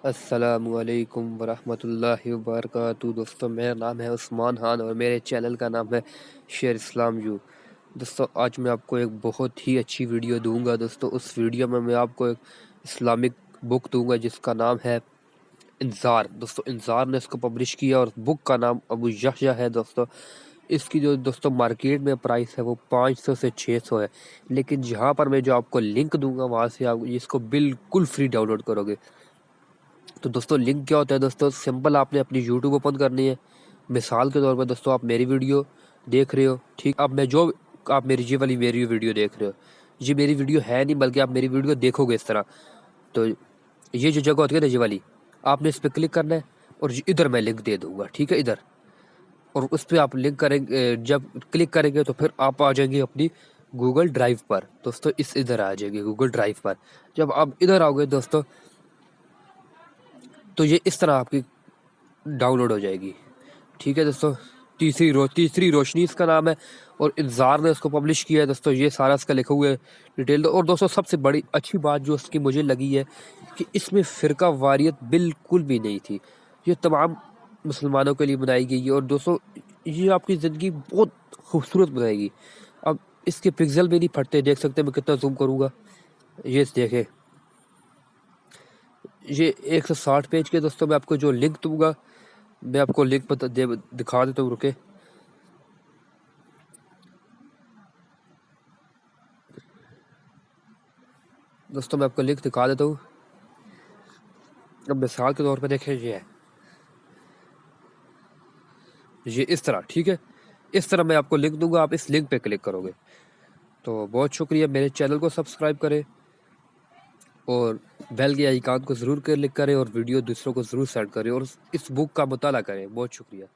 अस्सलामुअलैकुम वरहमतुल्लाहि वबरकातुहू। दोस्तों, मेरा नाम है उस्मान खान और मेरे चैनल का नाम है शेर इस्लाम यू। दोस्तों, आज मैं आपको एक बहुत ही अच्छी वीडियो दूंगा। दोस्तों, उस वीडियो में मैं आपको एक इस्लामिक बुक दूंगा जिसका नाम है इंज़ार। दोस्तों, इंज़ार ने इसको पब्लिश किया और बुक का नाम अबू यहया है। दोस्तों, इसकी जो दोस्तों मार्केट में प्राइस है वो 500 से 600 है, लेकिन जहाँ पर मैं जो आपको लिंक दूंगा वहाँ से आप इसको बिल्कुल फ्री डाउनलोड करोगे। तो दोस्तों, लिंक क्या होता है? दोस्तों, सिंपल आपने अपनी यूट्यूब ओपन करनी है। मिसाल के तौर पर दोस्तों, आप मेरी वीडियो देख रहे हो, ठीक। अब मैं जो आप मेरी वीडियो देख रहे हो, ये मेरी वीडियो है नहीं, बल्कि आप मेरी वीडियो देखोगे इस तरह। तो ये जो जगह होती है ना, ये वाली, आपने इस पर क्लिक करना है और इधर मैं लिंक दे दूंगा, ठीक है, इधर। और उस पर आप लिंक करेंगे, जब क्लिक करेंगे तो फिर आप आ जाएंगे अपनी गूगल ड्राइव पर। दोस्तों, इधर आ जाएंगे गूगल ड्राइव पर। जब आप इधर आओगे दोस्तों, तो ये इस तरह आपकी डाउनलोड हो जाएगी, ठीक है दोस्तों। तीसरी रोशनी इसका नाम है और इंतज़ार ने उसको पब्लिश किया है। दोस्तों, ये सारा इसका लिखा हुआ है डिटेल। और दोस्तों, सबसे बड़ी अच्छी बात जो इसकी मुझे लगी है कि इसमें फ़िरका वारियत बिल्कुल भी नहीं थी। ये तमाम मुसलमानों के लिए बनाई गई है और दोस्तों, ये आपकी ज़िंदगी बहुत खूबसूरत बनाएगी। अब इसके पिक्सल भी नहीं फटते, देख सकते हैं। मैं कितना जूम करूँगा, ये देखें। ये 160 पेज के। दोस्तों, मैं आपको जो लिंक दूंगा, मैं आपको लिंक दिखा देता हूँ, रुके। दोस्तों, मैं आपको लिंक दिखा देता हूँ। अब मिसाल के तौर पर देखें, ये इस तरह, ठीक है। इस तरह मैं आपको लिंक दूंगा, आप इस लिंक पे क्लिक करोगे। तो बहुत शुक्रिया, मेरे चैनल को सब्सक्राइब करें और बेल के आइकन को ज़रूर क्लिक करें और वीडियो दूसरों को ज़रूर शेयर करें और इस बुक का मुताला करें। बहुत शुक्रिया।